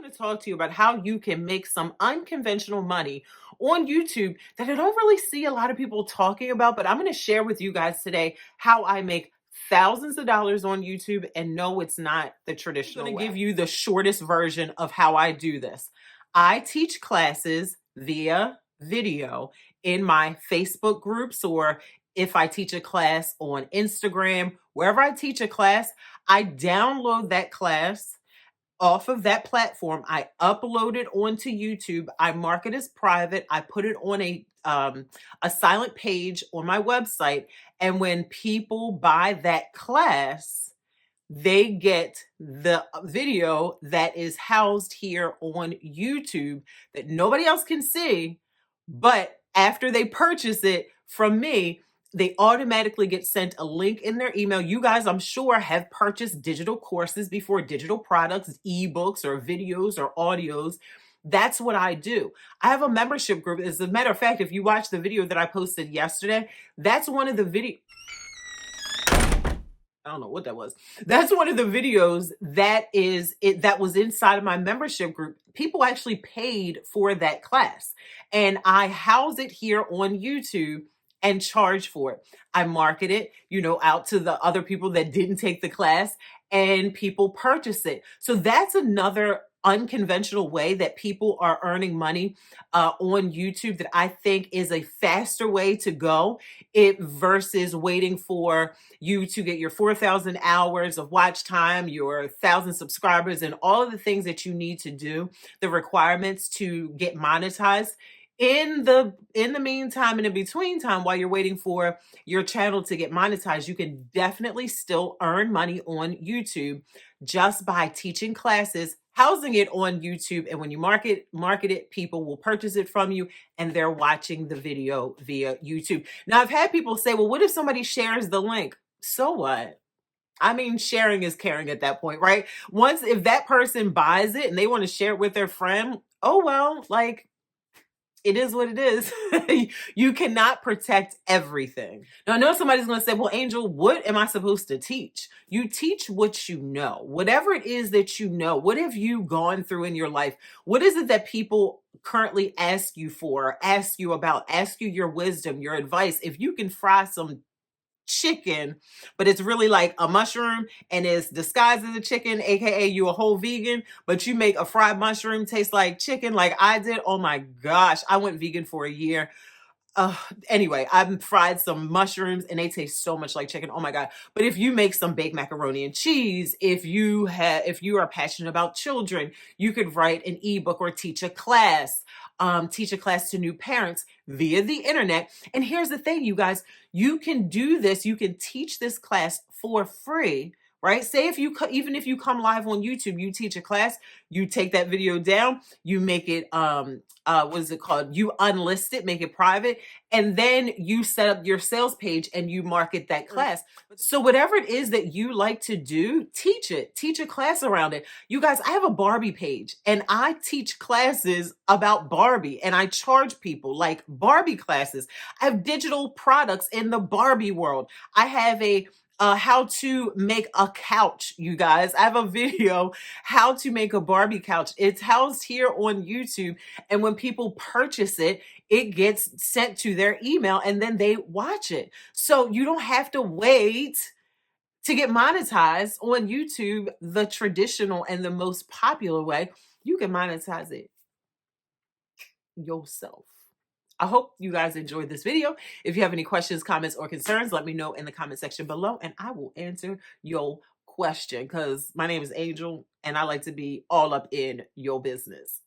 want to talk to you about how you can make some unconventional money on YouTube that I don't really see a lot of people talking about, but I'm going to share with you guys today how I make thousands of dollars on YouTube. And no, it's not the traditional way. I'm going to give you the shortest version of how I do this. I teach classes via video in my Facebook groups, or if I teach a class on Instagram, wherever I teach a class, I download that class off of that platform. I upload it onto YouTube. I mark it as private. I put it on a silent page on my website. And when people buy that class, they get the video that is housed here on YouTube that nobody else can see. But after they purchase it from me, they automatically get sent a link in their email. You guys, I'm sure, have purchased digital courses before, digital products, ebooks or videos or audios. That's what I do. I have a membership group. As a matter of fact, if you watch the video that I posted yesterday, that's one of the videos. I don't know what that was. That's one of the videos that was inside of my membership group. People actually paid for that class, and I house it here on YouTube and charge for it. I market it, out to the other people that didn't take the class, and people purchase it. So that's another unconventional way that people are earning money on YouTube that I think is a faster way to go versus waiting for you to get your 4,000 hours of watch time, your 1,000 subscribers, and all of the things that you need to do, the requirements to get monetized. In the meantime and in between time, while you're waiting for your channel to get monetized, you can definitely still earn money on YouTube just by teaching classes, housing it on YouTube, and when you market it, people will purchase it from you, and they're watching the video via YouTube. Now, I've had people say, well, what if somebody shares the link? So what? I mean, sharing is caring at that point, right? If that person buys it and they want to share it with their friend, oh well, it is what it is. You cannot protect everything. Now, I know somebody's going to say, well, Angel, what am I supposed to teach? You teach what you know. Whatever it is that you know, what have you gone through in your life? What is it that people currently ask you for, ask you about, ask you your wisdom, your advice? If you can fry some chicken, but it's really like a mushroom and it's disguised as a chicken, aka you a whole vegan, but you make a fried mushroom taste like chicken like I did. Oh my gosh, I went vegan for a year. Anyway, I've fried some mushrooms and they taste so much like chicken. Oh my God. But if you make some baked macaroni and cheese, if you are passionate about children, you could write an ebook or teach a class to new parents via the internet. And here's the thing, you guys, you can do this. You can teach this class for free, right? Say even if you come live on YouTube, you teach a class, you take that video down, you make it, what is it called? You unlist it, make it private, and then you set up your sales page and you market that class. So whatever it is that you like to do, teach it, teach a class around it. You guys, I have a Barbie page and I teach classes about Barbie and I charge people like Barbie classes. I have digital products in the Barbie world. I have how to make a couch, you guys. I have a video, how to make a Barbie couch. It's housed here on YouTube. And when people purchase it, it gets sent to their email and then they watch it. So you don't have to wait to get monetized on YouTube the traditional and the most popular way. You can monetize it yourself. I hope you guys enjoyed this video. If you have any questions, comments, or concerns, let me know in the comment section below and I will answer your question because my name is Angel and I like to be all up in your business.